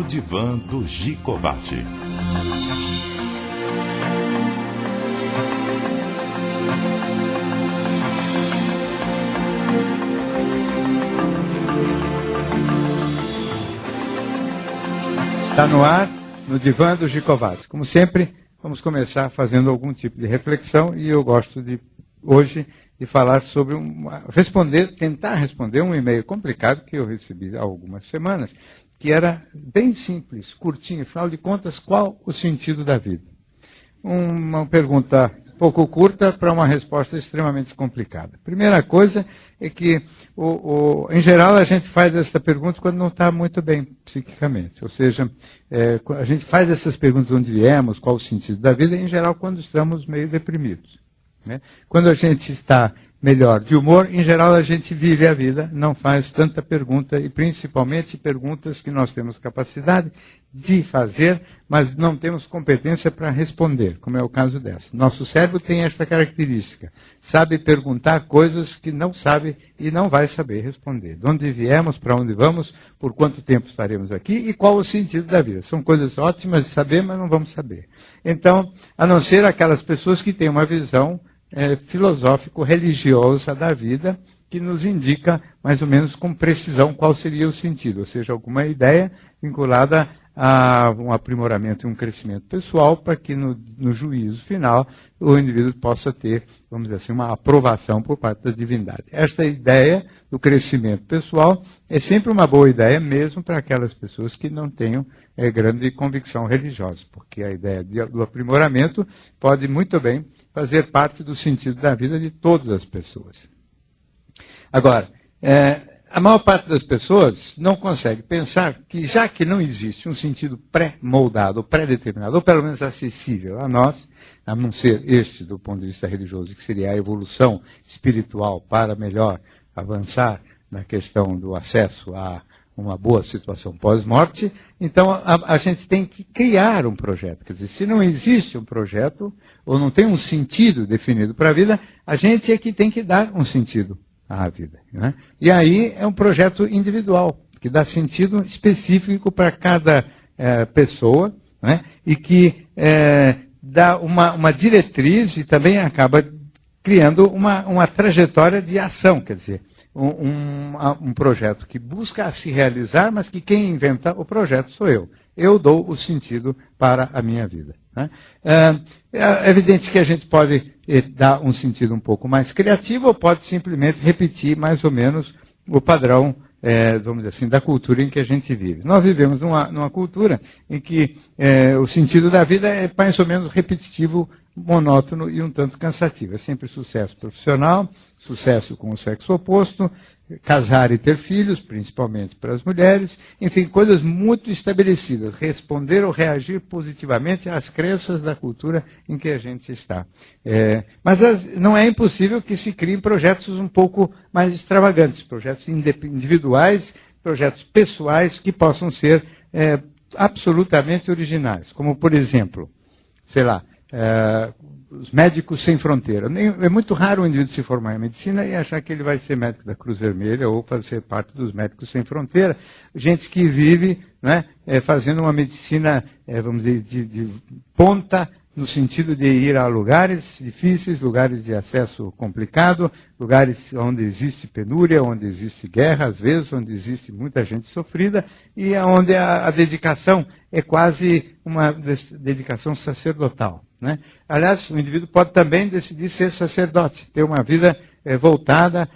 divã do Gicovati. Está no ar, no divã do Gicovati. Como sempre, vamos começar fazendo algum tipo de reflexão e eu gosto de, hoje, de falar sobre tentar responder um e-mail complicado que eu recebi há algumas semanas, que era bem simples, curtinho, afinal de contas, qual o sentido da vida? Uma pergunta pouco curta para uma resposta extremamente complicada. Primeira coisa é que, em geral, a gente faz essa pergunta quando não está muito bem psiquicamente. Ou seja, a gente faz essas perguntas de onde viemos, qual o sentido da vida, em geral, quando estamos meio deprimidos. Né? Quando a gente está melhor de humor, em geral a gente vive a vida, não faz tanta pergunta, e principalmente perguntas que nós temos capacidade de fazer, mas não temos competência para responder, como é o caso dessa. Nosso cérebro tem esta característica, sabe perguntar coisas que não sabe e não vai saber responder. De onde viemos, para onde vamos, por quanto tempo estaremos aqui e qual o sentido da vida. São coisas ótimas de saber, mas não vamos saber. Então, a não ser aquelas pessoas que têm uma visão filosófico-religiosa da vida, que nos indica mais ou menos com precisão qual seria o sentido, ou seja, alguma ideia vinculada a um aprimoramento e um crescimento pessoal, para que no juízo final o indivíduo possa ter, vamos dizer assim, uma aprovação por parte da divindade. Esta ideia do crescimento pessoal é sempre uma boa ideia, mesmo para aquelas pessoas que não tenham grande convicção religiosa, porque a ideia do aprimoramento pode muito bem fazer parte do sentido da vida de todas as pessoas. Agora, a maior parte das pessoas não consegue pensar que, já que não existe um sentido pré-moldado, ou pré-determinado, ou pelo menos acessível a nós, a não ser este do ponto de vista religioso, que seria a evolução espiritual para melhor avançar na questão do acesso a uma boa situação pós-morte, então a gente tem que criar um projeto. Quer dizer, se não existe um projeto, ou não tem um sentido definido para a vida, a gente é que tem que dar um sentido à vida. Né? E aí é um projeto individual, que dá sentido específico para cada pessoa, né? E que dá uma diretriz e também acaba criando uma trajetória de ação, quer dizer, um projeto que busca se realizar, mas que quem inventa o projeto sou eu. Eu dou o sentido para a minha vida. Né? É evidente que a gente pode dar um sentido um pouco mais criativo, ou pode simplesmente repetir mais ou menos o padrão, vamos dizer assim, da cultura em que a gente vive. Nós vivemos numa cultura em que o sentido da vida é mais ou menos repetitivo, monótono e um tanto cansativo. É sempre sucesso profissional, sucesso com o sexo oposto, casar e ter filhos, principalmente para as mulheres, enfim, coisas muito estabelecidas, responder ou reagir positivamente às crenças da cultura em que a gente está. Mas não é impossível que se criem projetos um pouco mais extravagantes, projetos individuais, projetos pessoais que possam ser absolutamente originais, como, por exemplo, sei lá, os médicos sem fronteira. É muito raro o indivíduo se formar em medicina e achar que ele vai ser médico da Cruz Vermelha ou fazer parte dos médicos sem fronteira. Gente que vive, né, fazendo uma medicina, vamos dizer, de ponta, no sentido de ir a lugares difíceis, lugares de acesso complicado, lugares onde existe penúria, onde existe guerra, às vezes, onde existe muita gente sofrida, e onde a dedicação é quase uma dedicação sacerdotal. Né? Aliás, o indivíduo pode também decidir ser sacerdote, ter uma vida voltada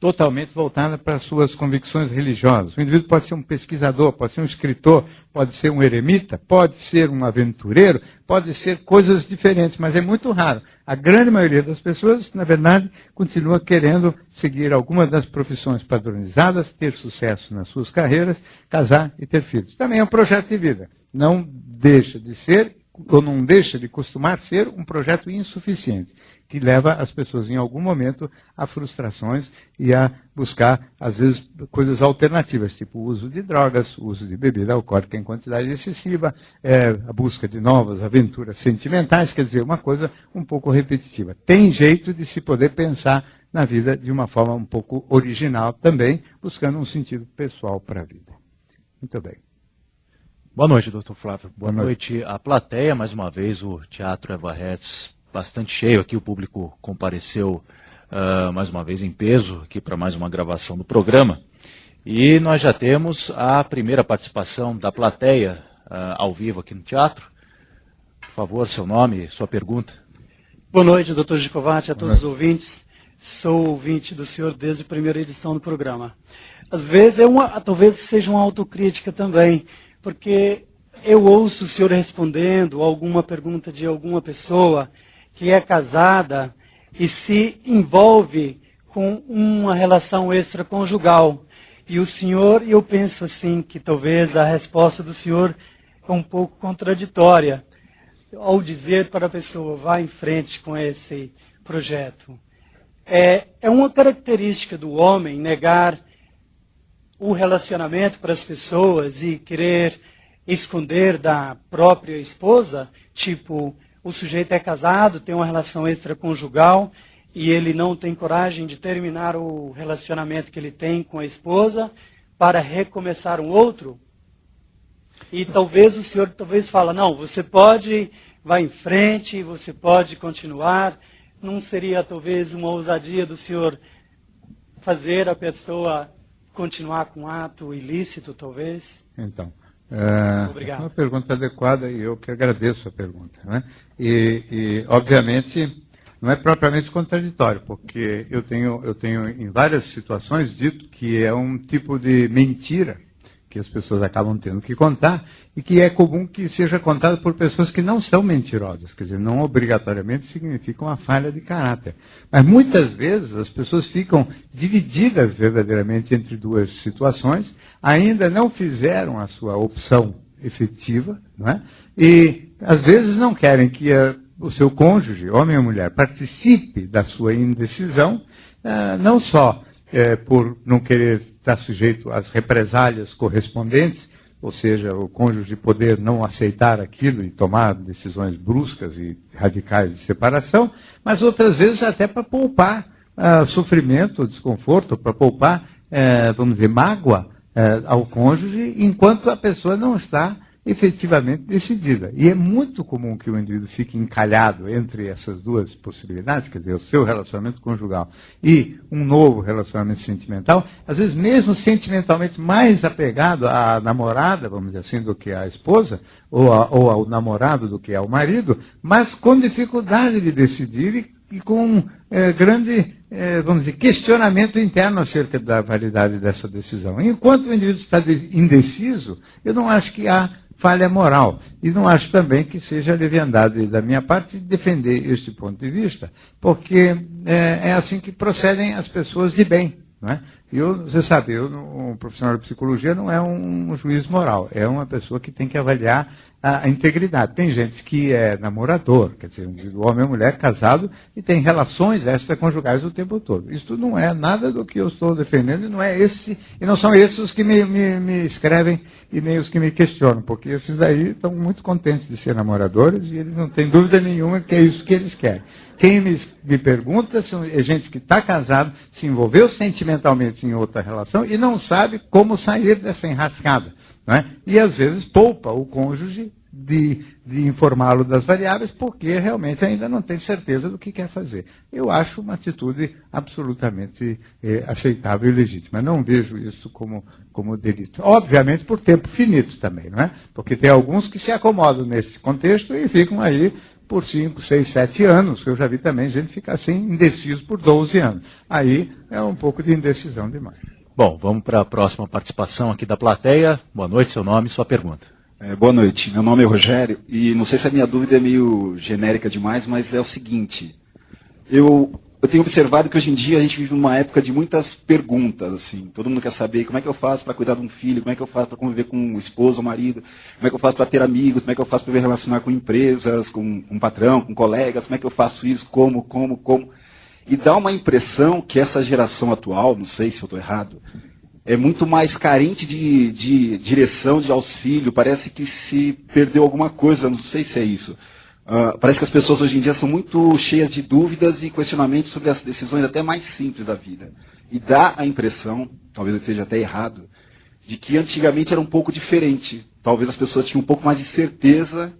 totalmente voltada para as suas convicções religiosas. O indivíduo pode ser um pesquisador, pode ser um escritor, pode ser um eremita, pode ser um aventureiro, pode ser coisas diferentes, mas é muito raro. A grande maioria das pessoas, na verdade, continua querendo seguir alguma das profissões padronizadas, ter sucesso nas suas carreiras, casar e ter filhos. Também é um projeto de vida. Não deixa de ser, ou não deixa de costumar ser, um projeto insuficiente, que leva as pessoas, em algum momento, a frustrações e a buscar, às vezes, coisas alternativas, tipo o uso de drogas, o uso de bebida alcoólica em quantidade excessiva, a busca de novas aventuras sentimentais, quer dizer, uma coisa um pouco repetitiva. Tem jeito de se poder pensar na vida de uma forma um pouco original também, buscando um sentido pessoal para a vida. Muito bem. Boa noite, doutor Flávio. Boa noite à plateia. Mais uma vez, o Teatro Eva Hertz bastante cheio aqui. O público compareceu mais uma vez em peso aqui para mais uma gravação do programa. E nós já temos a primeira participação da plateia ao vivo aqui no teatro. Por favor, seu nome e sua pergunta. Boa noite, doutor Gicovati, a todos os ouvintes. Sou ouvinte do senhor desde a primeira edição do programa. Às vezes, talvez seja uma autocrítica também, porque eu ouço o senhor respondendo alguma pergunta de alguma pessoa que é casada e se envolve com uma relação extraconjugal. E o senhor, eu penso assim, que talvez a resposta do senhor é um pouco contraditória, ao dizer para a pessoa, vá em frente com esse projeto. É uma característica do homem negar o relacionamento para as pessoas e querer esconder da própria esposa, tipo, o sujeito é casado, tem uma relação extraconjugal e ele não tem coragem de terminar o relacionamento que ele tem com a esposa para recomeçar um outro. E talvez o senhor fala, não, você pode, vai em frente, você pode continuar. Não seria talvez uma ousadia do senhor fazer a pessoa continuar com um ato ilícito, talvez? Então, Obrigado. É uma pergunta adequada e eu que agradeço a pergunta. Né? E, obviamente, não é propriamente contraditório, porque eu tenho em várias situações dito que é um tipo de mentira que as pessoas acabam tendo que contar e que é comum que seja contado por pessoas que não são mentirosas, quer dizer, não obrigatoriamente significa uma falha de caráter. Mas muitas vezes as pessoas ficam divididas verdadeiramente entre duas situações, ainda não fizeram a sua opção efetiva, não é? E às vezes não querem que o seu cônjuge, homem ou mulher, participe da sua indecisão, não só por não querer estar sujeito às represálias correspondentes, ou seja, o cônjuge poder não aceitar aquilo e tomar decisões bruscas e radicais de separação, mas outras vezes até para poupar sofrimento, desconforto, para poupar, vamos dizer, mágoa ao cônjuge, enquanto a pessoa não está efetivamente decidida. E é muito comum que o indivíduo fique encalhado entre essas duas possibilidades, quer dizer, o seu relacionamento conjugal e um novo relacionamento sentimental, às vezes mesmo sentimentalmente mais apegado à namorada, vamos dizer assim, do que à esposa, ou ao namorado do que ao marido, mas com dificuldade de decidir e com grande, vamos dizer, questionamento interno acerca da validade dessa decisão. Enquanto o indivíduo está indeciso, eu não acho que há falha moral. E não acho também que seja leviandade da minha parte defender este ponto de vista, porque é assim que procedem as pessoas de bem. Não é? Você sabe, um profissional de psicologia não é um juiz moral, é uma pessoa que tem que avaliar a integridade. Tem gente que é namorador, quer dizer, um homem ou mulher casado e tem relações extraconjugais o tempo todo. Isso não é nada do que eu estou defendendo e não são esses os que me escrevem e nem os que me questionam, porque esses daí estão muito contentes de ser namoradores e eles não têm dúvida nenhuma que é isso que eles querem. Quem me pergunta são gente que está casado, se envolveu sentimentalmente em outra relação e não sabe como sair dessa enrascada. Não é? E às vezes poupa o cônjuge de informá-lo das variáveis, porque realmente ainda não tem certeza do que quer fazer. Eu acho uma atitude absolutamente aceitável e legítima. Não vejo isso como delito. Obviamente por tempo finito também, não é? Porque tem alguns que se acomodam nesse contexto e ficam aí por 5, 6, 7 anos. Eu já vi também gente ficar assim, indeciso por 12 anos. Aí é um pouco de indecisão demais. Bom, vamos para a próxima participação aqui da plateia. Boa noite, seu nome e sua pergunta. Boa noite, meu nome é Rogério, e não sei se a minha dúvida é meio genérica demais, mas é o seguinte, eu tenho observado que hoje em dia a gente vive numa época de muitas perguntas, assim, todo mundo quer saber como é que eu faço para cuidar de um filho, como é que eu faço para conviver com um esposo ou marido, como é que eu faço para ter amigos, como é que eu faço para me relacionar com empresas, com um patrão, com colegas, como é que eu faço isso, como. E dá uma impressão que essa geração atual, não sei se eu estou errado, é muito mais carente de direção, de auxílio, parece que se perdeu alguma coisa, não sei se é isso. Parece que as pessoas hoje em dia são muito cheias de dúvidas e questionamentos sobre as decisões até mais simples da vida. E dá a impressão, talvez eu esteja até errado, de que antigamente era um pouco diferente. Talvez as pessoas tinham um pouco mais de certeza,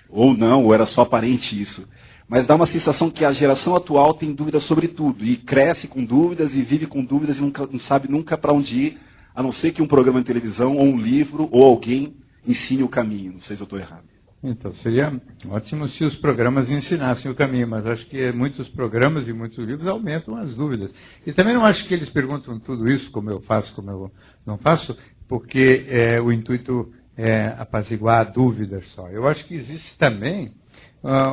ou não, ou era só aparente isso. Mas dá uma sensação que a geração atual tem dúvidas sobre tudo, e cresce com dúvidas, e vive com dúvidas, e não sabe nunca para onde ir, a não ser que um programa de televisão, ou um livro, ou alguém ensine o caminho. Não sei se eu estou errado. Então, seria ótimo se os programas ensinassem o caminho, mas acho que muitos programas e muitos livros aumentam as dúvidas. E também não acho que eles perguntam tudo isso, como eu faço, como eu não faço, porque o intuito é apaziguar dúvidas só. Eu acho que existe também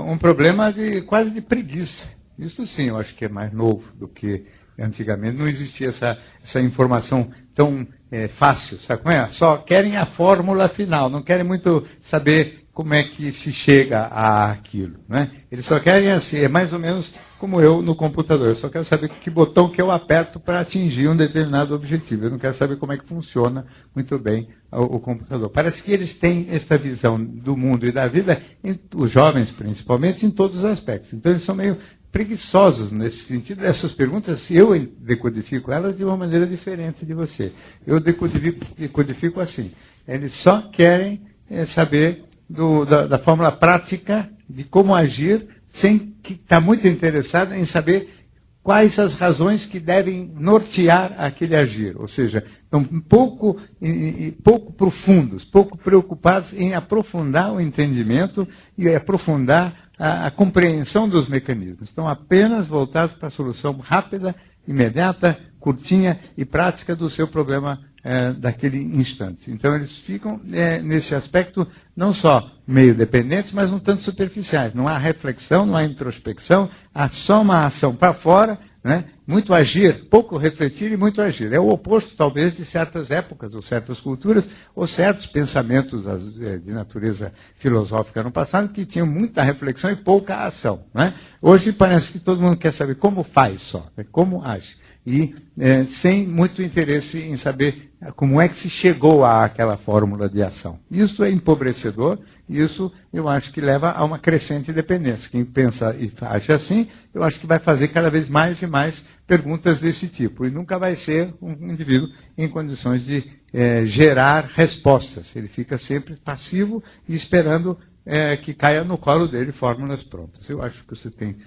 um problema quase de preguiça. Isso sim, eu acho que é mais novo do que antigamente. Não existia essa informação tão fácil, sabe como é? Só querem a fórmula final, não querem muito saber como é que se chega àquilo, né? Eles só querem assim, é mais ou menos como eu no computador, eu só quero saber que botão que eu aperto para atingir um determinado objetivo, eu não quero saber como é que funciona muito bem o computador. Parece que eles têm essa visão do mundo e da vida, os jovens principalmente, em todos os aspectos. Então eles são meio preguiçosos nesse sentido. Essas perguntas, eu decodifico elas de uma maneira diferente de você. Eu decodifico assim, eles só querem saber da fórmula prática de como agir, sem que está muito interessado em saber quais as razões que devem nortear aquele agir. Ou seja, estão pouco profundos, pouco preocupados em aprofundar o entendimento e aprofundar a compreensão dos mecanismos. Estão apenas voltados para a solução rápida, imediata, curtinha e prática do seu problema daquele instante. Então eles ficam nesse aspecto não só meio dependentes, mas um tanto superficiais. Não há reflexão, não há introspecção, há só uma ação para fora, né? Muito agir, pouco refletir e muito agir. É o oposto, talvez, de certas épocas, ou certas culturas, ou certos pensamentos de natureza filosófica no passado, que tinham muita reflexão e pouca ação, né? Hoje parece que todo mundo quer saber como faz só, como age. E sem muito interesse em saber como é que se chegou àquela fórmula de ação. Isso é empobrecedor, e isso eu acho que leva a uma crescente dependência. Quem pensa e age assim, eu acho que vai fazer cada vez mais e mais perguntas desse tipo, e nunca vai ser um indivíduo em condições de gerar respostas. Ele fica sempre passivo e esperando que caia no colo dele fórmulas prontas. Eu acho que você tem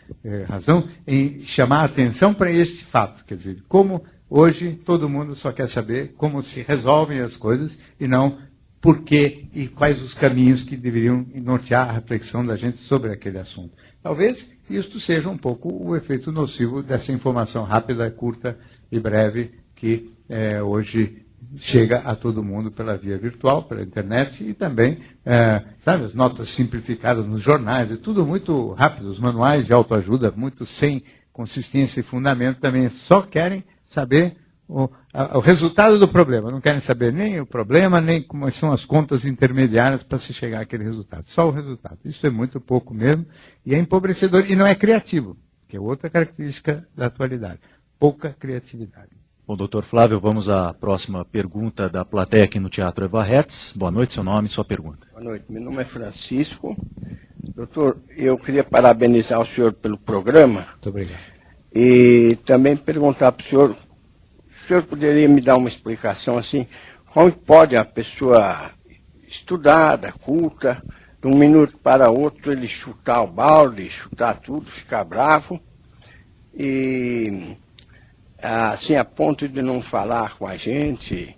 razão em chamar a atenção para este fato, quer dizer, como hoje todo mundo só quer saber como se resolvem as coisas e não por quê e quais os caminhos que deveriam nortear a reflexão da gente sobre aquele assunto. Talvez isto seja um pouco o efeito nocivo dessa informação rápida, curta e breve que hoje chega a todo mundo pela via virtual, pela internet e também, sabe, as notas simplificadas nos jornais, é tudo muito rápido, os manuais de autoajuda, muito sem consistência e fundamento também, só querem saber o resultado do problema, não querem saber nem o problema, nem como são as contas intermediárias para se chegar àquele resultado, só o resultado. Isso é muito pouco mesmo e é empobrecedor e não é criativo, que é outra característica da atualidade, pouca criatividade. Bom, doutor Flávio, vamos à próxima pergunta da plateia aqui no Teatro Eva Hertz. Boa noite, seu nome e sua pergunta. Boa noite, meu nome é Francisco. Doutor, eu queria parabenizar o senhor pelo programa. Muito obrigado. E também perguntar para o senhor poderia me dar uma explicação assim, como pode a pessoa estudada, culta, de um minuto para outro ele chutar o balde, chutar tudo, ficar bravo e assim a ponto de não falar com a gente?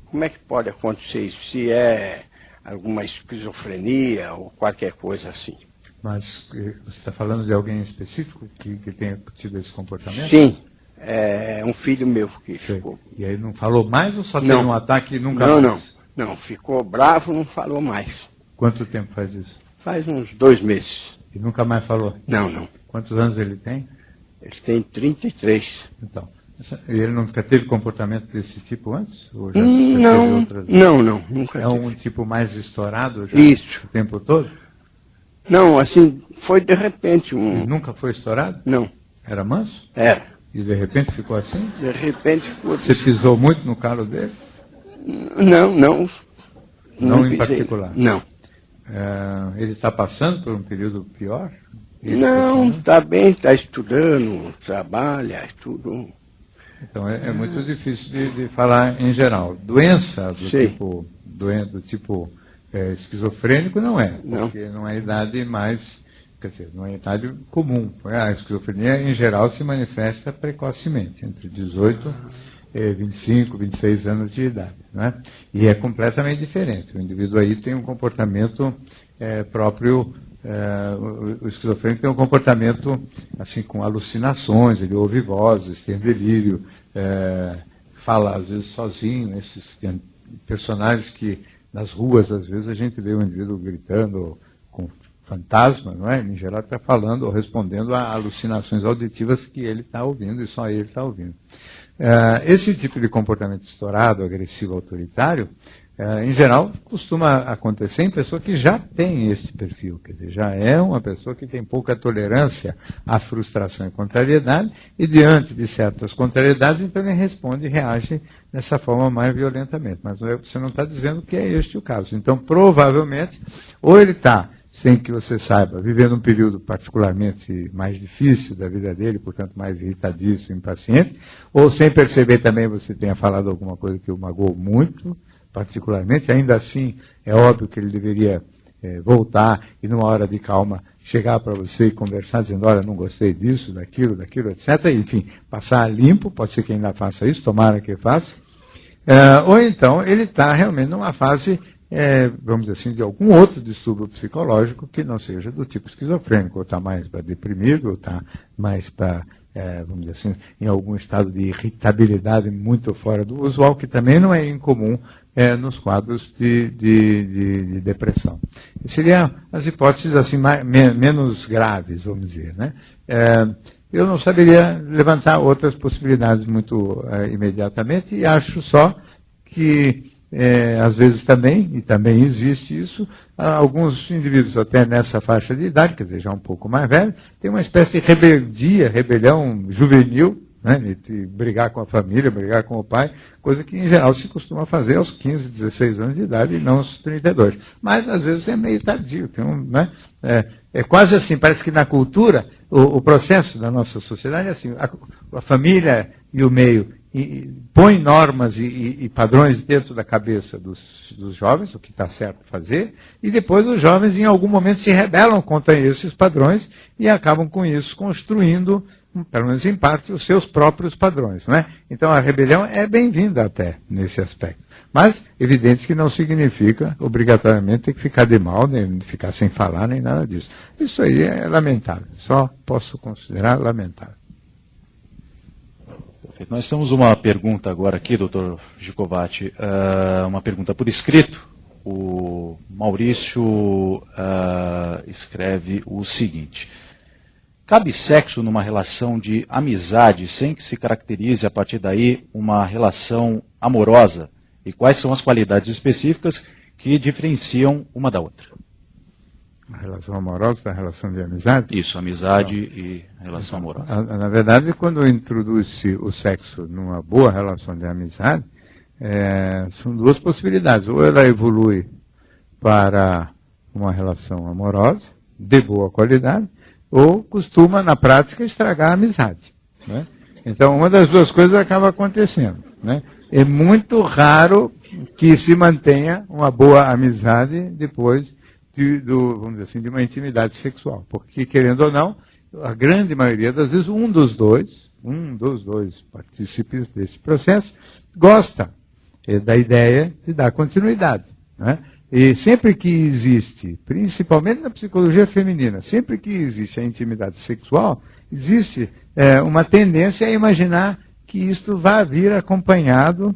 Como é que pode acontecer isso? Se é alguma esquizofrenia ou qualquer coisa assim. Mas você está falando de alguém específico que tenha tido esse comportamento? Sim, é um filho meu que ficou. E aí não falou mais ou só teve um ataque e nunca mais? Não, ficou bravo, não falou mais. Quanto tempo faz isso? Faz uns 2 meses. E nunca mais falou? Não. Quantos anos ele tem? Ele tem 33. Então, ele nunca teve comportamento desse tipo antes? Ou já Não, teve outras? não, nunca É tive. um tipo mais estourado já Isso. o tempo todo? Não, assim, foi de repente Ele nunca foi estourado? Não, Era manso? era. E de repente ficou assim? De repente ficou... Você pisou muito no calo dele? Não. Não em pisei. particular? Não. Ele está passando por um período pior? Não, está bem, está estudando, trabalha, tudo. Então é muito difícil de falar em geral. Doença do tipo esquizofrênico não é, porque não é idade mais, quer dizer, não é idade comum. A esquizofrenia em geral se manifesta precocemente, entre 18 e 25, 26 anos de idade. Não é? E é completamente diferente. O indivíduo aí tem um comportamento próprio. O esquizofrênico tem um comportamento assim com alucinações, ele ouve vozes, tem delírio, fala às vezes sozinho, esses personagens que nas ruas às vezes a gente vê um indivíduo gritando com fantasma, não é? Em geral está falando ou respondendo a alucinações auditivas que ele está ouvindo e só ele está ouvindo. Esse tipo de comportamento estourado, agressivo, autoritário, em geral, costuma acontecer em pessoa que já tem esse perfil, quer dizer, já é uma pessoa que tem pouca tolerância à frustração e contrariedade, e diante de certas contrariedades, então ele responde e reage dessa forma mais violentamente. Mas você não está dizendo que é este o caso. Então, provavelmente, ou ele está, sem que você saiba, vivendo um período particularmente mais difícil da vida dele, portanto mais irritadiço, impaciente, ou sem perceber também você tenha falado alguma coisa que o magoou muito, particularmente, ainda assim é óbvio que ele deveria voltar e numa hora de calma chegar para você e conversar dizendo, olha, não gostei disso, daquilo, etc. E, enfim, passar limpo, pode ser que ainda faça isso, tomara que faça. Ou então ele está realmente numa fase, vamos dizer assim, de algum outro distúrbio psicológico que não seja do tipo esquizofrênico, ou está mais para deprimido, ou está mais para, vamos dizer assim, em algum estado de irritabilidade muito fora do usual, que também não é incomum nos quadros de depressão. Seriam as hipóteses assim, menos graves, vamos dizer. Né? Eu não saberia levantar outras possibilidades muito imediatamente, e acho só que, às vezes também, e também existe isso, alguns indivíduos até nessa faixa de idade, quer dizer, já um pouco mais velho, tem uma espécie de rebelião juvenil, né, de brigar com a família, brigar com o pai, coisa que em geral se costuma fazer aos 15, 16 anos de idade e não aos 32. Mas às vezes é meio tardio. Né, é quase assim, parece que na cultura, o processo da nossa sociedade é assim, a família e o meio põe normas e padrões dentro da cabeça dos jovens, o que está certo fazer, e depois os jovens em algum momento se rebelam contra esses padrões e acabam com isso construindo, pelo menos em parte, os seus próprios padrões. Né? Então a rebelião é bem-vinda até nesse aspecto. Mas, evidente que não significa, obrigatoriamente, ter que ficar de mal, nem ficar sem falar, nem nada disso. Isso aí é lamentável. Só posso considerar lamentável. Perfeito. Nós temos uma pergunta agora aqui, doutor Gicovati, uma pergunta por escrito. O Maurício escreve o seguinte: cabe sexo numa relação de amizade sem que se caracterize a partir daí uma relação amorosa? E quais são as qualidades específicas que diferenciam uma da outra? A relação amorosa da relação de amizade? Isso, amizade e relação amorosa. Na verdade, quando introduz-se o sexo numa boa relação de amizade, são duas possibilidades. Ou ela evolui para uma relação amorosa, de boa qualidade, ou costuma, na prática, estragar a amizade. Né? Então, uma das duas coisas acaba acontecendo. Né? É muito raro que se mantenha uma boa amizade depois vamos dizer assim, de uma intimidade sexual. Porque, querendo ou não, a grande maioria das vezes, um dos dois partícipes desse processo gosta da ideia de dar continuidade. Né? E sempre que existe, principalmente na psicologia feminina, sempre que existe a intimidade sexual, existe uma tendência a imaginar que isto vai vir acompanhado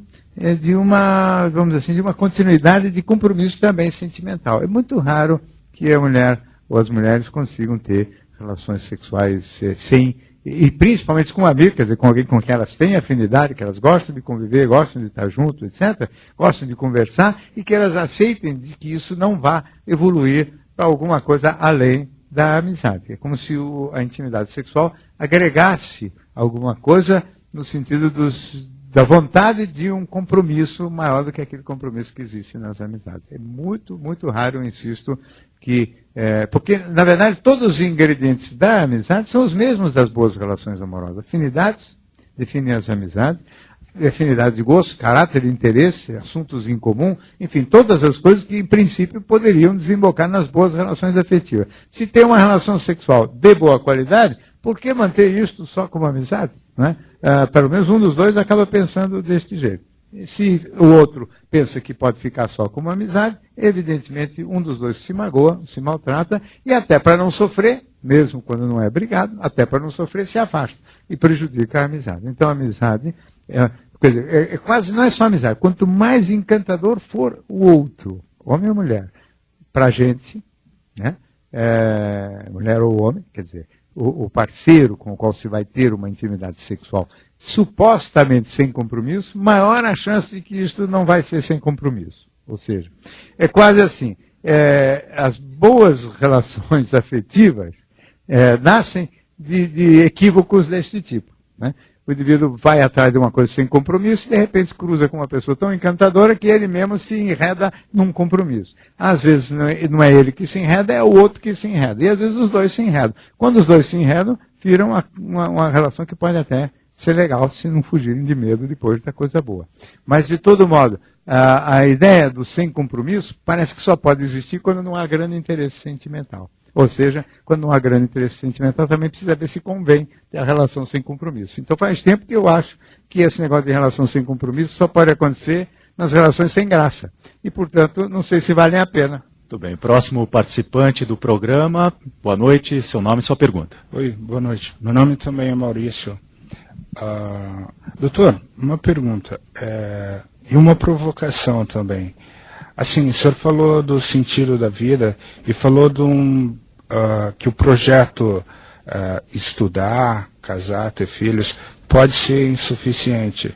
de uma, vamos dizer assim, de uma continuidade de compromisso também sentimental. É muito raro que a mulher ou as mulheres consigam ter relações sexuais e principalmente com um amigo, quer dizer, com alguém com quem elas têm afinidade, que elas gostam de conviver, gostam de estar junto, etc., gostam de conversar, e que elas aceitem de que isso não vá evoluir para alguma coisa além da amizade. É como se a intimidade sexual agregasse alguma coisa no sentido da vontade de um compromisso maior do que aquele compromisso que existe nas amizades. É muito, muito raro, eu insisto, que... porque, na verdade, todos os ingredientes da amizade são os mesmos das boas relações amorosas. Afinidades, definem as amizades, afinidade de gosto, caráter, interesse, assuntos em comum, enfim, todas as coisas que, em princípio, poderiam desembocar nas boas relações afetivas. Se tem uma relação sexual de boa qualidade, por que manter isso só como amizade? Né? Pelo menos um dos dois acaba pensando deste jeito. Se o outro pensa que pode ficar só como amizade, evidentemente um dos dois se magoa, se maltrata, e até para não sofrer, mesmo quando não é brigado, até para não sofrer, se afasta e prejudica a amizade. Então a amizade quase não é só amizade. Quanto mais encantador for o outro, homem ou mulher, para a gente, né? Mulher ou homem, quer dizer, o parceiro com o qual se vai ter uma intimidade sexual supostamente sem compromisso, maior a chance de que isto não vai ser sem compromisso. Ou seja, é quase assim, as boas relações afetivas nascem de equívocos deste tipo, né? O indivíduo vai atrás de uma coisa sem compromisso e de repente cruza com uma pessoa tão encantadora que ele mesmo se enreda num compromisso. Às vezes não é ele que se enreda, é o outro que se enreda. E às vezes os dois se enredam. Quando os dois se enredam, viram uma relação que pode até ser legal se não fugirem de medo depois da coisa boa. Mas de todo modo, a ideia do sem compromisso parece que só pode existir quando não há grande interesse sentimental. Ou seja, quando não há grande interesse sentimental, também precisa ver se convém ter a relação sem compromisso. Então faz tempo que eu acho que esse negócio de relação sem compromisso só pode acontecer nas relações sem graça. E, portanto, não sei se valem a pena. Muito bem. Próximo participante do programa. Boa noite. Seu nome e sua pergunta. Oi, boa noite. Meu nome também é Maurício. Doutor, uma pergunta e uma provocação também. Assim, o senhor falou do sentido da vida e falou que o projeto estudar, casar, ter filhos, pode ser insuficiente.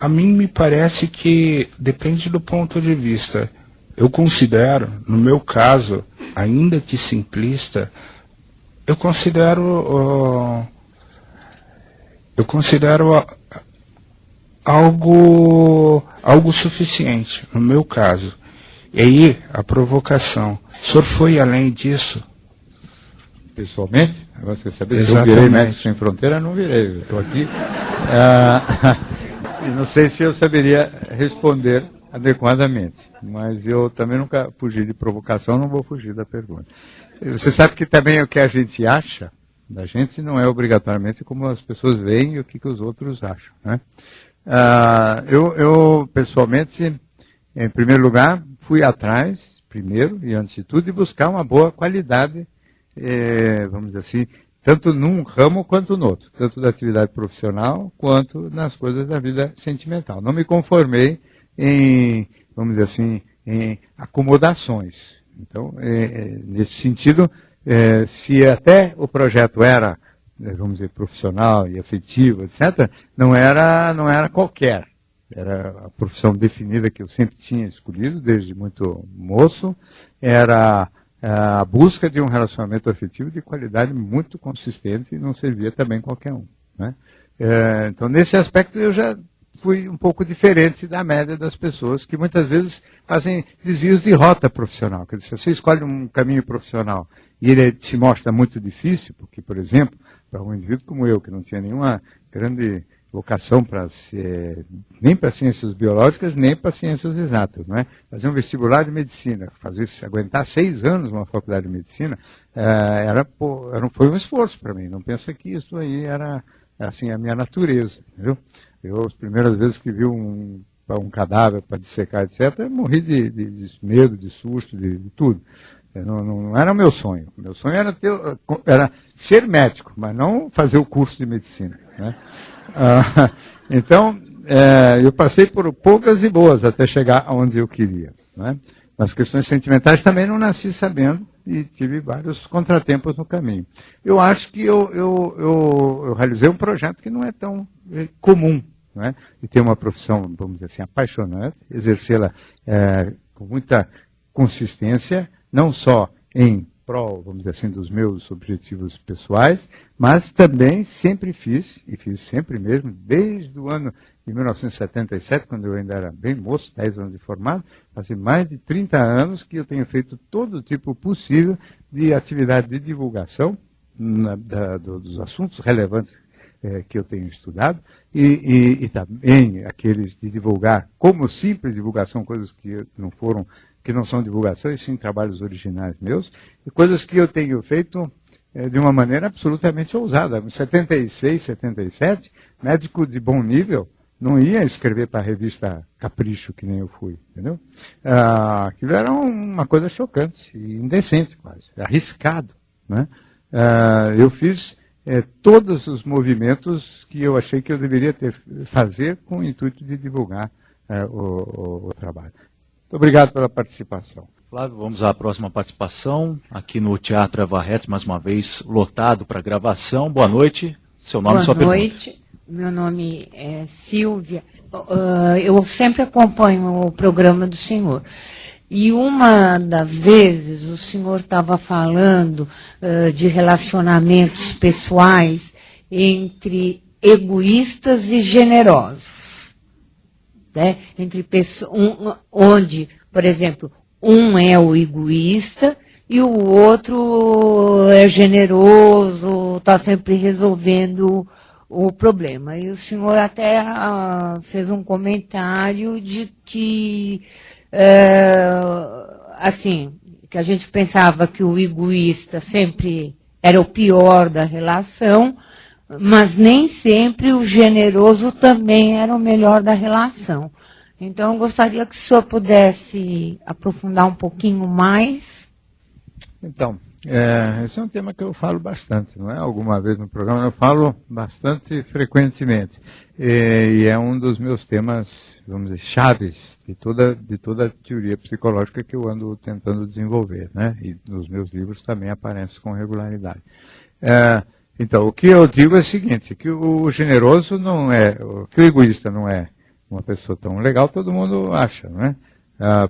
A mim me parece que depende do ponto de vista. Eu considero, no meu caso, ainda que simplista, eu considero algo suficiente, no meu caso. E aí, a provocação. O senhor foi além disso? Pessoalmente? Agora você quer saber se eu virei Médicos Sem Fronteira? Não virei, eu estou aqui. E não sei se eu saberia responder adequadamente, mas eu também nunca fugi de provocação, não vou fugir da pergunta. Você sabe que também o que a gente acha da gente não é obrigatoriamente como as pessoas veem e o que os outros acham, né? Eu, pessoalmente, em primeiro lugar, fui atrás, primeiro e antes de tudo, de buscar uma boa qualidade, vamos dizer assim, tanto num ramo quanto no outro, tanto da atividade profissional quanto nas coisas da vida sentimental. Não me conformei em, vamos dizer assim, em acomodações. Então, nesse sentido, se até o projeto era, vamos dizer, profissional e afetivo, etc., não era qualquer. Era a profissão definida que eu sempre tinha escolhido, desde muito moço, era a busca de um relacionamento afetivo de qualidade muito consistente e não servia também qualquer um, né? Então, nesse aspecto, eu já fui um pouco diferente da média das pessoas, que muitas vezes fazem desvios de rota profissional. Quer dizer, se você escolhe um caminho profissional e ele se mostra muito difícil, porque, por exemplo, para um indivíduo como eu, que não tinha nenhuma grande vocação nem para ciências biológicas, nem para ciências exatas, não é? Fazer um vestibular de medicina, aguentar 6 anos numa faculdade de medicina, foi um esforço para mim. Não pensa que isso aí era assim, a minha natureza, entendeu? Eu, as primeiras vezes que vi um cadáver para dissecar, etc., eu morri de medo, de susto, de tudo. Não era o meu sonho. O meu sonho era ser médico, mas não fazer o curso de medicina, né? Então, eu passei por poucas e boas até chegar aonde eu queria, né? Nas questões sentimentais também não nasci sabendo e tive vários contratempos no caminho. Eu acho que eu realizei um projeto que não é tão comum, né? E ter uma profissão, vamos dizer assim, apaixonante, exercê-la com muita consistência, não só em prol, vamos dizer assim, dos meus objetivos pessoais, mas também sempre fiz, e fiz sempre mesmo, desde o ano de 1977, quando eu ainda era bem moço, 10 anos de formado, fazem mais de 30 anos que eu tenho feito todo o tipo possível de atividade de divulgação dos assuntos relevantes que eu tenho estudado, e também aqueles de divulgar, como simples divulgação, coisas que não são divulgações, sim trabalhos originais meus, e coisas que eu tenho feito de uma maneira absolutamente ousada. Em 76, 77, médico de bom nível não ia escrever para a revista Capricho, que nem eu fui, entendeu? Aquilo era uma coisa chocante, e indecente quase, arriscado, né? Eu fiz todos os movimentos que eu achei que eu deveria fazer com o intuito de divulgar o trabalho. Muito obrigado pela participação. Flávio, vamos à próxima participação, aqui no Teatro Eva Hertz, mais uma vez lotado para gravação. Boa noite, seu nome e sua pergunta. Boa noite, meu nome é Silvia. Eu sempre acompanho o programa do senhor. E uma das vezes o senhor estava falando de relacionamentos pessoais entre egoístas e generosos. Né? Entre pessoas, onde, por exemplo, um é o egoísta e o outro é generoso, está sempre resolvendo o problema. E o senhor até fez um comentário de que assim, que a gente pensava que o egoísta sempre era o pior da relação, mas nem sempre o generoso também era o melhor da relação. Então, eu gostaria que o senhor pudesse aprofundar um pouquinho mais. Então, esse é um tema que eu falo bastante, não é? Alguma vez no programa eu falo bastante frequentemente. E é um dos meus temas, vamos dizer, chaves de toda a teoria psicológica que eu ando tentando desenvolver, né? E nos meus livros também aparece com regularidade. Então, o que eu digo é o seguinte, que o generoso não é, que o egoísta não é uma pessoa tão legal, todo mundo acha, não é?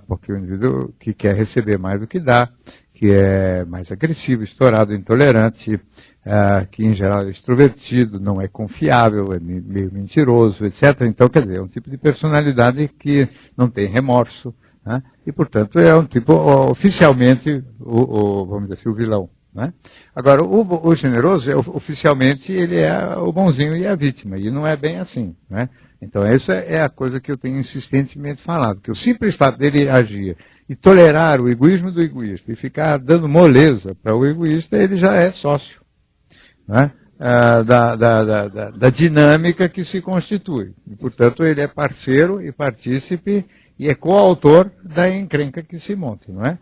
Porque o indivíduo que quer receber mais do que dá, que é mais agressivo, estourado, intolerante, que em geral é extrovertido, não é confiável, é meio mentiroso, etc. Então, quer dizer, é um tipo de personalidade que não tem remorso, né? E, portanto, é um tipo, oficialmente, vamos dizer assim, o vilão. Né? Agora, o generoso, oficialmente, ele é o bonzinho e a vítima, e não é bem assim, né? Então, essa é a coisa que eu tenho insistentemente falado, que o simples fato dele agir e tolerar o egoísmo do egoísta e ficar dando moleza para o egoísta, ele já é sócio, né? Da dinâmica que se constitui. E, portanto, ele é parceiro e partícipe e é coautor da encrenca que se monta, não é?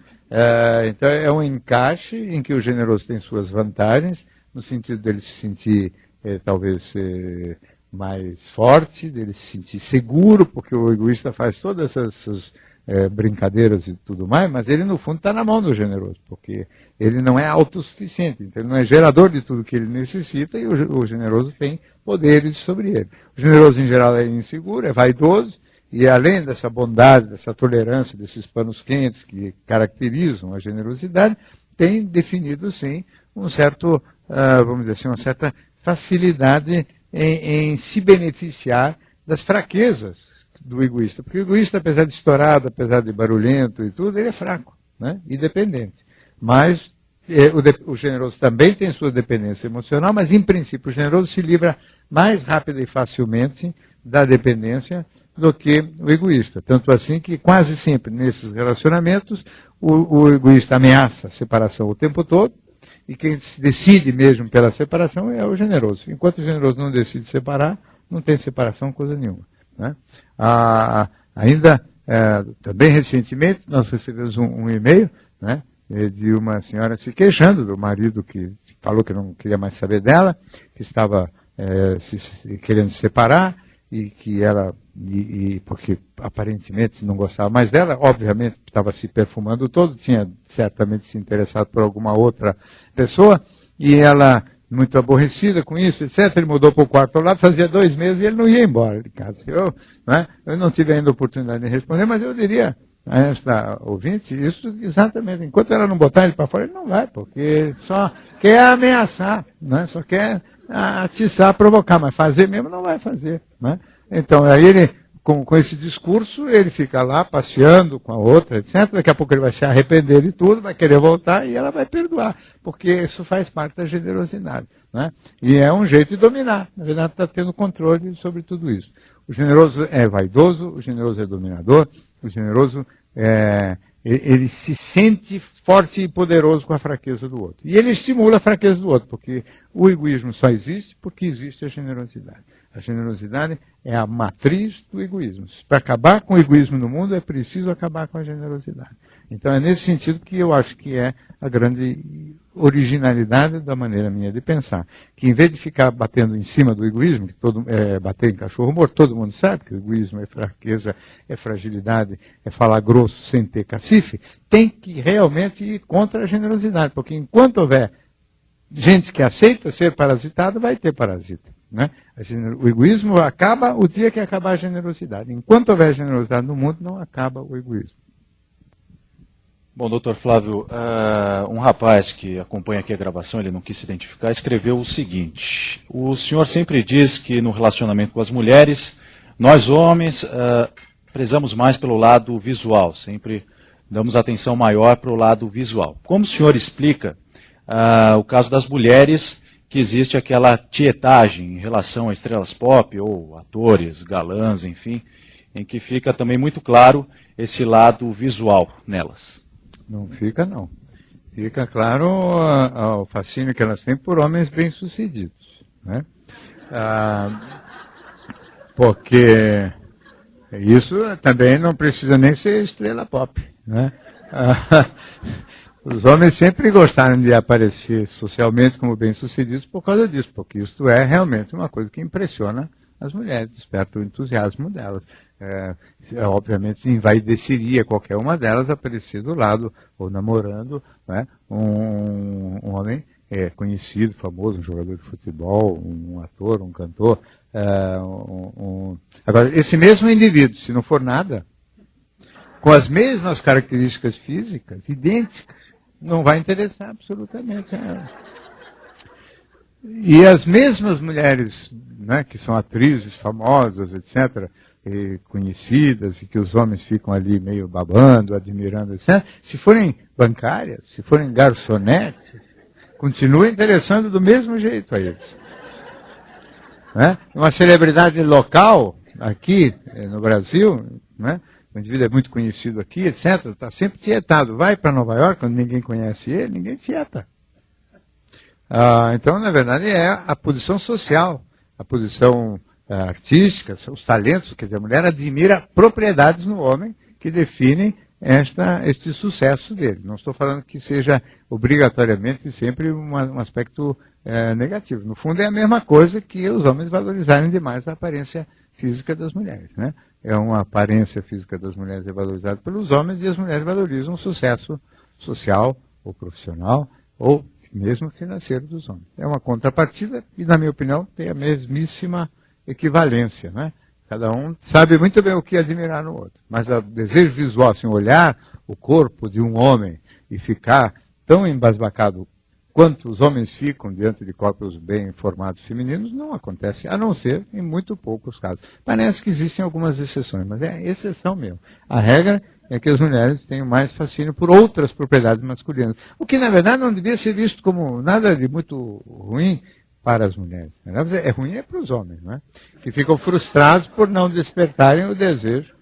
Então, é um encaixe em que o generoso tem suas vantagens, no sentido dele se sentir, talvez, mais forte, dele se sentir seguro, porque o egoísta faz todas essas brincadeiras e tudo mais, mas ele, no fundo, está na mão do generoso, porque ele não é autossuficiente, então ele não é gerador de tudo que ele necessita e o generoso tem poderes sobre ele. O generoso, em geral, é inseguro, é vaidoso, e além dessa bondade, dessa tolerância, desses panos quentes que caracterizam a generosidade, tem definido, sim, um certo, vamos dizer assim, uma certa facilidade em se beneficiar das fraquezas do egoísta. Porque o egoísta, apesar de estourado, apesar de barulhento e tudo, ele é fraco, né? E dependente. Mas o generoso também tem sua dependência emocional, mas, em princípio, o generoso se livra mais rápido e facilmente da dependência do que o egoísta. Tanto assim que quase sempre nesses relacionamentos o egoísta ameaça a separação o tempo todo e quem se decide mesmo pela separação é o generoso. Enquanto o generoso não decide separar, não tem separação coisa nenhuma. Né? Também recentemente nós recebemos um e-mail, né, de uma senhora se queixando do marido que falou que não queria mais saber dela, que estava querendo se separar, e que ela, porque aparentemente não gostava mais dela, obviamente estava se perfumando todo, tinha certamente se interessado por alguma outra pessoa, e ela, muito aborrecida com isso, etc., ele mudou para o quarto ao lado, fazia 2 meses e ele não ia embora de casa. Eu não tive ainda a oportunidade de responder, mas eu diria a esta ouvinte isso exatamente, enquanto ela não botar ele para fora, ele não vai, porque só quer ameaçar, né? Só quer atiçar, provocar, mas fazer mesmo não vai fazer. Né? Então, aí ele com esse discurso, ele fica lá passeando com a outra, etc. Daqui a pouco ele vai se arrepender de tudo, vai querer voltar e ela vai perdoar, porque isso faz parte da generosidade. Né? E é um jeito de dominar. Na verdade, está tendo controle sobre tudo isso. O generoso é vaidoso, o generoso é dominador, o generoso ele se sente forte e poderoso com a fraqueza do outro. E ele estimula a fraqueza do outro, porque o egoísmo só existe porque existe a generosidade. A generosidade é a matriz do egoísmo. Para acabar com o egoísmo no mundo, é preciso acabar com a generosidade. Então é nesse sentido que eu acho que é a grande originalidade da maneira minha de pensar. Que em vez de ficar batendo em cima do egoísmo, que bater em cachorro morto, todo mundo sabe que o egoísmo é fraqueza, é fragilidade, é falar grosso sem ter cacife, tem que realmente ir contra a generosidade, porque enquanto houver gente que aceita ser parasitada, vai ter parasita. Né? O egoísmo acaba o dia que acabar a generosidade. Enquanto houver generosidade no mundo, não acaba o egoísmo. Bom, doutor Flávio, um rapaz que acompanha aqui a gravação, ele não quis se identificar, escreveu o seguinte: o senhor sempre diz que no relacionamento com as mulheres, nós homens prezamos mais pelo lado visual, sempre damos atenção maior para o lado visual. Como o senhor explica o caso das mulheres, que existe aquela tietagem em relação a estrelas pop ou atores, galãs, enfim, em que fica também muito claro esse lado visual nelas? Não fica, não. Fica claro o fascínio que elas têm por homens bem-sucedidos. Né? Porque isso também não precisa nem ser estrela pop. Né? Os homens sempre gostaram de aparecer socialmente como bem-sucedidos por causa disso, porque isso é realmente uma coisa que impressiona as mulheres, desperta o entusiasmo delas. Obviamente envaideceria qualquer uma delas aparecer do lado, ou namorando, né, um homem conhecido, famoso, um jogador de futebol, um ator, um cantor. Agora, esse mesmo indivíduo, se não for nada, com as mesmas características físicas, idênticas, não vai interessar absolutamente a ela. E as mesmas mulheres, né, que são atrizes famosas, etc., e conhecidas, e que os homens ficam ali meio babando, admirando, etc., se forem bancárias, se forem garçonetes, continua interessando do mesmo jeito a eles. Né? Uma celebridade local, aqui no Brasil, né, o indivíduo é muito conhecido aqui, etc., está sempre tietado. Vai para Nova York, quando ninguém conhece ele, ninguém tieta. Então, na verdade, é a posição social, a posição artística, os talentos, quer dizer, a mulher admira propriedades no homem que definem este sucesso dele. Não estou falando que seja obrigatoriamente sempre um aspecto negativo. No fundo, é a mesma coisa que os homens valorizarem demais a aparência física das mulheres. Né? Uma aparência física das mulheres é valorizada pelos homens e as mulheres valorizam o sucesso social ou profissional ou mesmo financeiro dos homens. É uma contrapartida e, na minha opinião, tem a mesmíssima equivalência. Né? Cada um sabe muito bem o que admirar no outro. Mas o desejo visual, assim, olhar o corpo de um homem e ficar tão embasbacado quanto os homens ficam diante de corpos bem formados femininos, não acontece, a não ser em muito poucos casos. Parece que existem algumas exceções, mas é exceção mesmo. A regra é que as mulheres tenham mais fascínio por outras propriedades masculinas. O que, na verdade, não devia ser visto como nada de muito ruim para as mulheres. É ruim para os homens, não é? Que ficam frustrados por não despertarem o desejo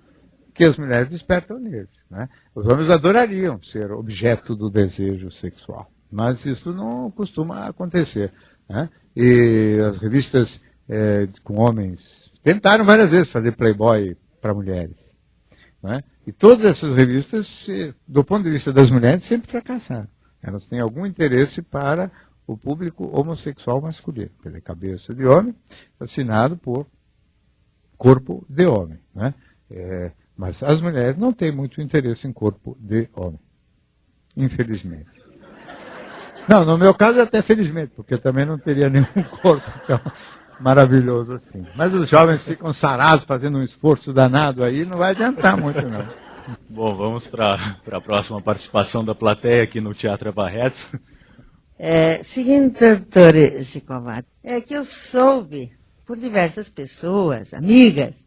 que as mulheres despertam neles. Né? Os homens adorariam ser objeto do desejo sexual, mas isso não costuma acontecer. Né? E as revistas com homens tentaram várias vezes fazer Playboy para mulheres. Né? E todas essas revistas, do ponto de vista das mulheres, sempre fracassaram. Elas têm algum interesse para o público homossexual masculino, quer dizer, cabeça de homem, assinado por corpo de homem. Né? Mas as mulheres não têm muito interesse em corpo de homem, infelizmente. Não, no meu caso até felizmente, porque eu também não teria nenhum corpo tão maravilhoso assim. Mas os jovens ficam sarados, fazendo um esforço danado aí, não vai adiantar muito não. Bom, vamos para a próxima participação da plateia aqui no Teatro Eva Hertz. Seguinte, doutor Gikovati, é que eu soube por diversas pessoas, amigas,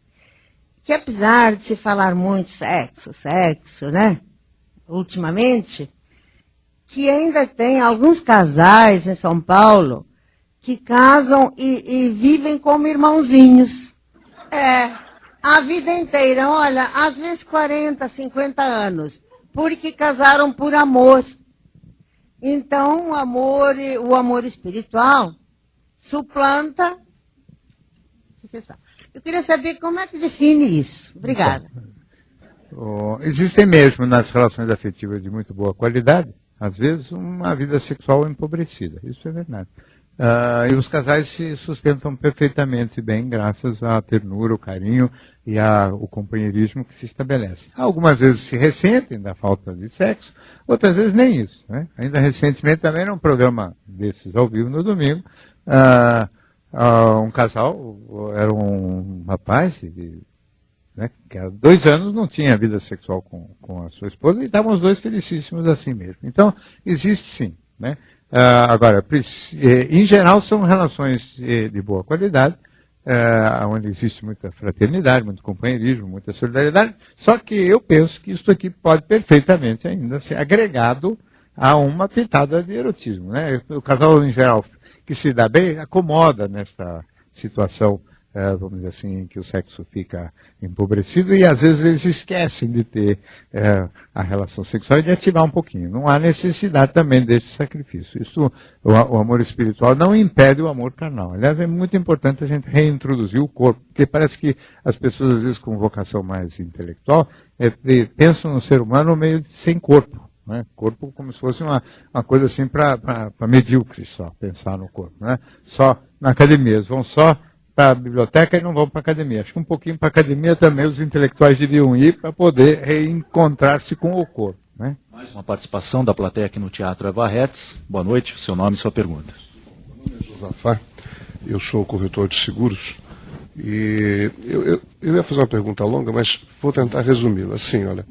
que apesar de se falar muito sexo, né, ultimamente, que ainda tem alguns casais em São Paulo que casam e vivem como irmãozinhos. A vida inteira, olha, às vezes 40, 50 anos, porque casaram por amor. Então, o amor espiritual suplanta. Eu queria saber como é que define isso. Obrigada. Existem mesmo nas relações afetivas de muito boa qualidade, às vezes, uma vida sexual empobrecida. Isso é verdade. E os casais se sustentam perfeitamente bem graças à ternura, o carinho e o companheirismo que se estabelece. Algumas vezes se ressentem da falta de sexo, outras vezes nem isso. Né? Ainda recentemente também num programa desses ao vivo no domingo, um casal, era um rapaz né, que há 2 anos não tinha vida sexual com a sua esposa, e estavam os dois felicíssimos assim mesmo. Então, existe sim. Né? Agora, em geral, são relações de boa qualidade, onde existe muita fraternidade, muito companheirismo, muita solidariedade, só que eu penso que isso aqui pode perfeitamente ainda ser agregado a uma pitada de erotismo. Né? O casal, em geral, que se dá bem, acomoda nesta situação, vamos dizer assim, em que o sexo fica empobrecido, e às vezes eles esquecem de ter a relação sexual e de ativar um pouquinho. Não há necessidade também desse sacrifício. Isso, o amor espiritual não impede o amor carnal. Aliás, é muito importante a gente reintroduzir o corpo, porque parece que as pessoas, às vezes, com vocação mais intelectual, pensam no ser humano meio sem corpo. Né? Corpo como se fosse uma coisa assim para medíocres só, pensar no corpo. Né? Só na academia, eles vão só para a biblioteca e não vão para a academia. Acho que um pouquinho para a academia também os intelectuais deviam ir para poder reencontrar-se com o corpo. Né? Mais uma participação da plateia aqui no Teatro Eva Hertz. Boa noite, seu nome e sua pergunta. Meu nome é Josafá, eu sou corretor de seguros e eu ia fazer uma pergunta longa, mas vou tentar resumi-la. Assim, olha,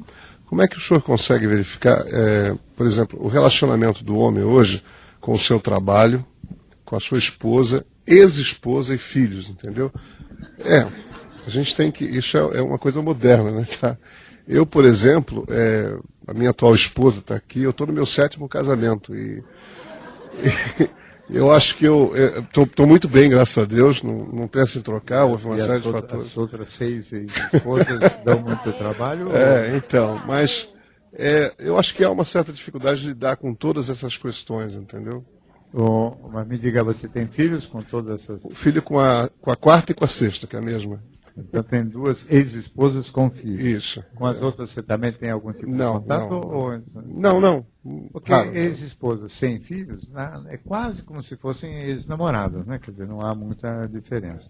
como é que o senhor consegue verificar, por exemplo, o relacionamento do homem hoje com o seu trabalho, com a sua esposa, ex-esposa e filhos, entendeu? A gente tem que... Isso é uma coisa moderna, né? Tá? Eu, por exemplo, a minha atual esposa está aqui, eu estou no meu 7º casamento e eu acho que eu estou muito bem, graças a Deus, não penso em trocar, houve uma série de fatores. As outras 6 esposas dão muito trabalho? Então, mas eu acho que há uma certa dificuldade de lidar com todas essas questões, entendeu? Mas me diga, você tem filhos com todas essas... Filho com a 4ª e com a 6ª, que é a mesma. Então tem 2 ex-esposas com filhos. Isso. Com as outras você também tem algum tipo de contato? Não. Porque ex-esposas sem filhos é quase como se fossem ex-namoradas, né? Quer dizer, não há muita diferença.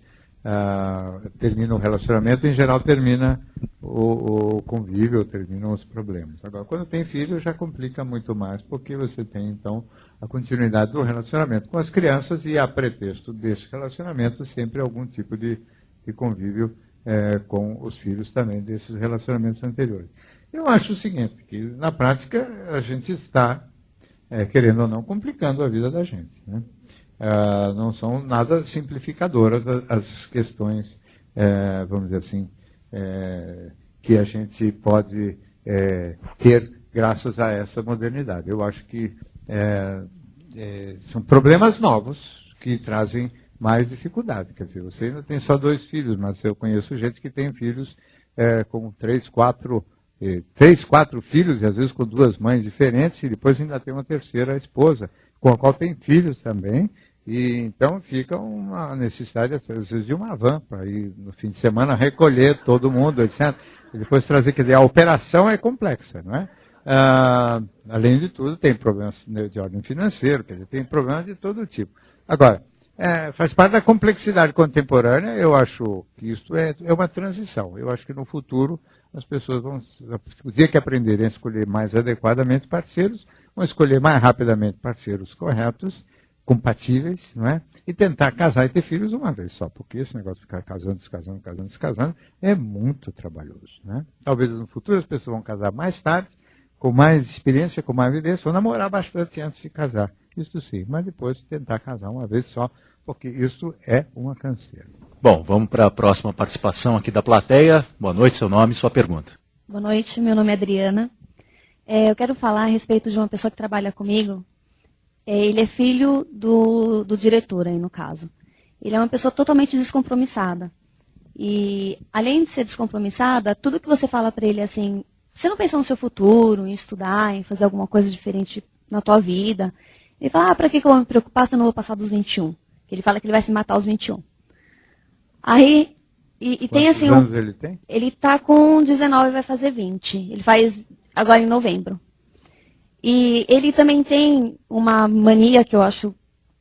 Termina o relacionamento, em geral termina o convívio, terminam os problemas. Agora, quando tem filho, já complica muito mais, porque você tem, então, a continuidade do relacionamento com as crianças e, a pretexto desse relacionamento, sempre algum tipo de convívio com os filhos também desses relacionamentos anteriores. Eu acho o seguinte, que na prática a gente está, querendo ou não, complicando a vida da gente, né? Não são nada simplificadoras as questões, vamos dizer assim, que a gente pode ter graças a essa modernidade. Eu acho que são problemas novos que trazem mais dificuldade. Quer dizer, você ainda tem só 2 filhos, mas eu conheço gente que tem filhos com 3, 4 filhos, e às vezes com 2 mães diferentes, e depois ainda tem uma 3ª esposa, com a qual tem filhos também, e então fica uma necessidade, às vezes, de uma van para ir no fim de semana recolher todo mundo, etc. E depois trazer, quer dizer, a operação é complexa, não é? Além de tudo, tem problemas de ordem financeira, quer dizer, tem problemas de todo tipo. Agora, faz parte da complexidade contemporânea. Eu acho que isso é uma transição. Eu acho que no futuro as pessoas vão, o dia que aprenderem a escolher mais adequadamente parceiros, vão escolher mais rapidamente parceiros corretos, compatíveis, não é? E tentar casar e ter filhos uma vez só, porque esse negócio de ficar casando, descasando, é muito trabalhoso, né? Talvez no futuro as pessoas vão casar mais tarde, com mais experiência, com mais vivência, vão namorar bastante antes de casar. Isso sim, mas depois tentar casar uma vez só, porque isso é uma canseira. Bom, vamos para a próxima participação aqui da plateia. Boa noite, seu nome e sua pergunta. Boa noite, meu nome é Adriana. Eu quero falar a respeito de uma pessoa que trabalha comigo. Ele é filho do diretor, aí no caso. Ele é uma pessoa totalmente descompromissada. E, além de ser descompromissada, tudo que você fala para ele é assim, você não pensa no seu futuro, em estudar, em fazer alguma coisa diferente na tua vida? Ele fala, para que eu vou me preocupar se eu não vou passar dos 21? Ele fala que ele vai se matar aos 21. Aí, e tem assim... Quantos anos ele tem? Ele está com 19 e vai fazer 20. Ele faz agora em novembro. E ele também tem uma mania que eu acho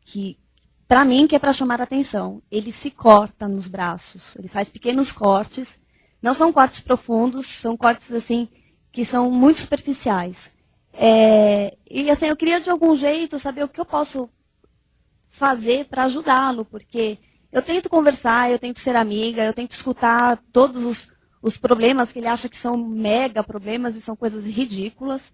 que, para mim, que é para chamar a atenção. Ele se corta nos braços. Ele faz pequenos cortes. Não são cortes profundos, são cortes assim que são muito superficiais. E assim, eu queria de algum jeito saber o que eu posso fazer para ajudá-lo, porque eu tento conversar, eu tento ser amiga, eu tento escutar todos os problemas que ele acha que são mega problemas e são coisas ridículas.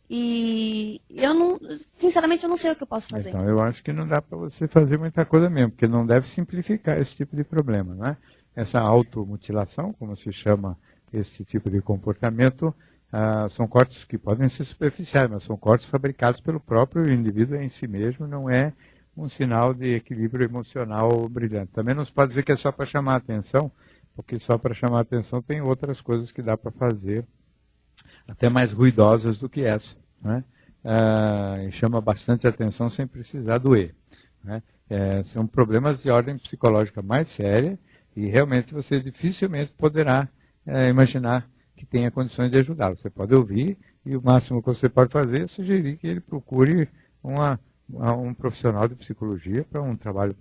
E eu não, sinceramente, eu não sei o que eu posso fazer. Então, eu acho que não dá para você fazer muita coisa mesmo, porque não deve simplificar esse tipo de problema, não é? Essa automutilação, como se chama esse tipo de comportamento, são cortes que podem ser superficiais, mas são cortes fabricados pelo próprio indivíduo em si mesmo, não é um sinal de equilíbrio emocional brilhante. Também não se pode dizer que é só para chamar a atenção, porque só para chamar a atenção tem outras coisas que dá para fazer, até mais ruidosas do que essa. Né? E chama bastante atenção sem precisar doer. Né? São problemas de ordem psicológica mais séria e realmente você dificilmente poderá imaginar que tenha condições de ajudá-lo. Você pode ouvir e o máximo que você pode fazer é sugerir que ele procure um profissional de psicologia para um trabalho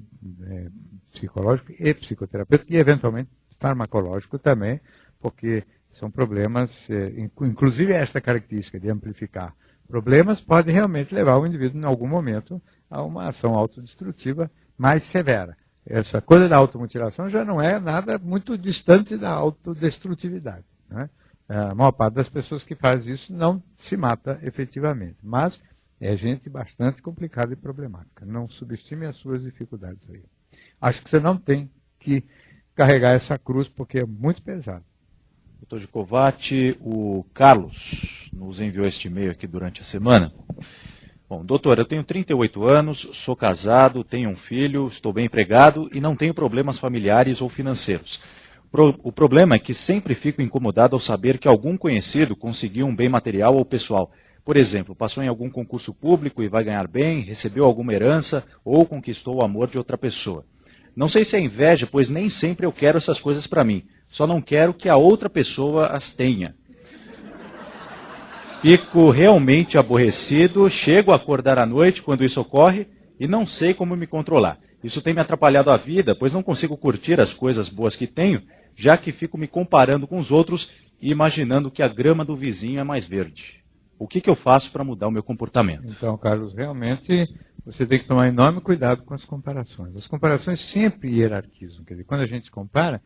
psicológico e psicoterapêutico e eventualmente farmacológico também, porque são problemas, inclusive esta característica de amplificar problemas pode realmente levar o indivíduo em algum momento a uma ação autodestrutiva mais severa. Essa coisa da automutilação já não é nada muito distante da autodestrutividade. Né? A maior parte das pessoas que faz isso não se mata efetivamente, mas é gente bastante complicada e problemática. Não subestime as suas dificuldades aí. Acho que você não tem que carregar essa cruz porque é muito pesado. Doutor Gicovati, o Carlos nos enviou este e-mail aqui durante a semana. Bom, doutor, eu tenho 38 anos, sou casado, tenho um filho, estou bem empregado e não tenho problemas familiares ou financeiros. O problema é que sempre fico incomodado ao saber que algum conhecido conseguiu um bem material ou pessoal. Por exemplo, passou em algum concurso público e vai ganhar bem, recebeu alguma herança ou conquistou o amor de outra pessoa. Não sei se é inveja, pois nem sempre eu quero essas coisas para mim. Só não quero que a outra pessoa as tenha. Fico realmente aborrecido, chego a acordar à noite quando isso ocorre e não sei como me controlar. Isso tem me atrapalhado a vida, pois não consigo curtir as coisas boas que tenho, já que fico me comparando com os outros e imaginando que a grama do vizinho é mais verde. O que eu faço para mudar o meu comportamento? Então, Carlos, realmente você tem que tomar enorme cuidado com as comparações. As comparações sempre hierarquizam. Quer dizer, quando a gente compara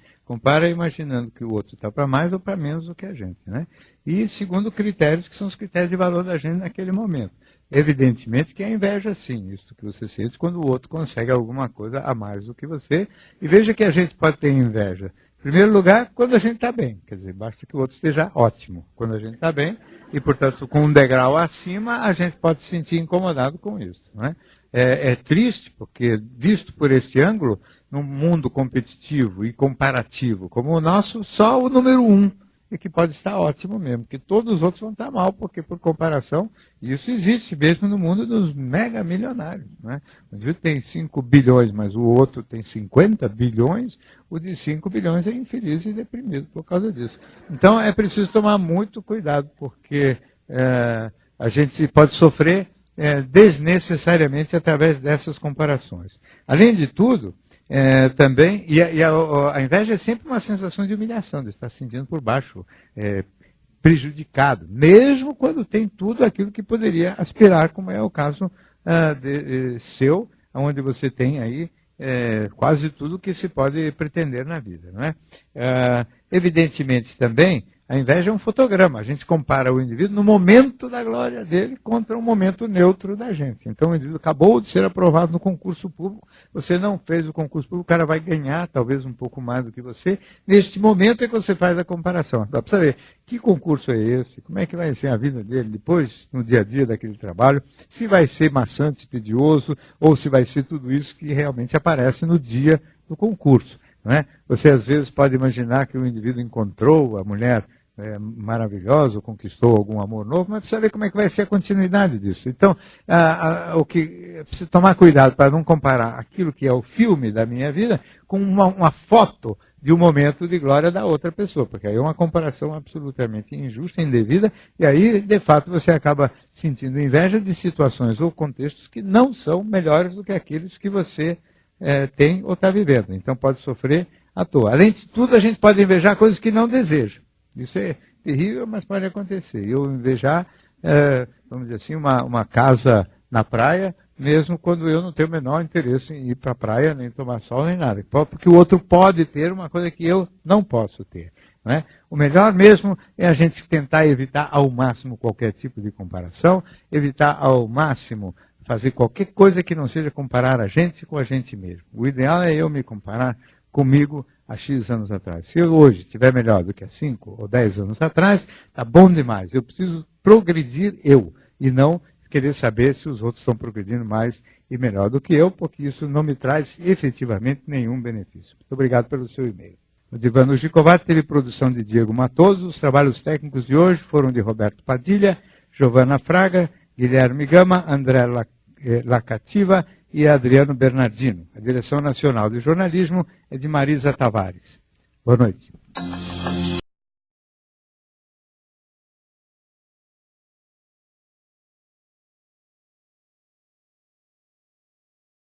imaginando que o outro está para mais ou para menos do que a gente. Né? E segundo critérios que são os critérios de valor da gente naquele momento. Evidentemente que a inveja sim, isso que você sente quando o outro consegue alguma coisa a mais do que você. E veja que a gente pode ter inveja. Em primeiro lugar, quando a gente está bem. Quer dizer, basta que o outro esteja ótimo. Quando a gente está bem, e, portanto, com um degrau acima, a gente pode se sentir incomodado com isso. Né? É triste, porque, visto por este ângulo, num mundo competitivo e comparativo como o nosso, só o número 1 é que pode estar ótimo mesmo, que todos os outros vão estar mal, porque, por comparação, isso existe mesmo no mundo dos mega milionários. Né? O indivíduo tem 5 bilhões, mas o outro tem 50 bilhões, o de 5 bilhões é infeliz e deprimido por causa disso. Então, é preciso tomar muito cuidado, porque a gente pode sofrer desnecessariamente através dessas comparações. Além de tudo, também, a inveja é sempre uma sensação de humilhação, de estar se sentindo por baixo, prejudicado, mesmo quando tem tudo aquilo que poderia aspirar, como é o caso seu, onde você tem aí quase tudo que se pode pretender na vida. Não é? Evidentemente também, A inveja é um fotograma. A gente compara o indivíduo no momento da glória dele contra um momento neutro da gente. Então o indivíduo acabou de ser aprovado no concurso público, você não fez o concurso público, o cara vai ganhar talvez um pouco mais do que você. Neste momento é que você faz a comparação. Dá para saber que concurso é esse, como é que vai ser a vida dele depois, no dia a dia daquele trabalho, se vai ser maçante, tedioso, ou se vai ser tudo isso que realmente aparece no dia do concurso. Não é? Você às vezes pode imaginar que o indivíduo encontrou a mulher maravilhosa, ou conquistou algum amor novo, mas precisa ver como é que vai ser a continuidade disso. Então, o que precisa tomar cuidado para não comparar aquilo que é o filme da minha vida com uma foto de um momento de glória da outra pessoa, porque aí é uma comparação absolutamente injusta, indevida, e aí, de fato, você acaba sentindo inveja de situações ou contextos que não são melhores do que aqueles que você tem ou está vivendo. Então pode sofrer à toa. Além de tudo, a gente pode invejar coisas que não deseja. Isso é terrível, mas pode acontecer. Eu invejar, vamos dizer assim, uma casa na praia, mesmo quando eu não tenho o menor interesse em ir para a praia, nem tomar sol, nem nada. Porque o outro pode ter uma coisa que eu não posso ter. Não é? O melhor mesmo é a gente tentar evitar ao máximo qualquer tipo de comparação, evitar ao máximo fazer qualquer coisa que não seja comparar a gente com a gente mesmo. O ideal é eu me comparar comigo há X anos atrás. Se eu hoje estiver melhor do que há 5 ou 10 anos atrás, está bom demais. Eu preciso progredir eu, e não querer saber se os outros estão progredindo mais e melhor do que eu, porque isso não me traz efetivamente nenhum benefício. Muito obrigado pelo seu e-mail. O Divano Gikovati teve produção de Diego Matoso. Os trabalhos técnicos de hoje foram de Roberto Padilha, Giovana Fraga, Guilherme Gama, André Lacativa e Adriano Bernardino. A direção nacional de jornalismo é de Marisa Tavares. Boa noite.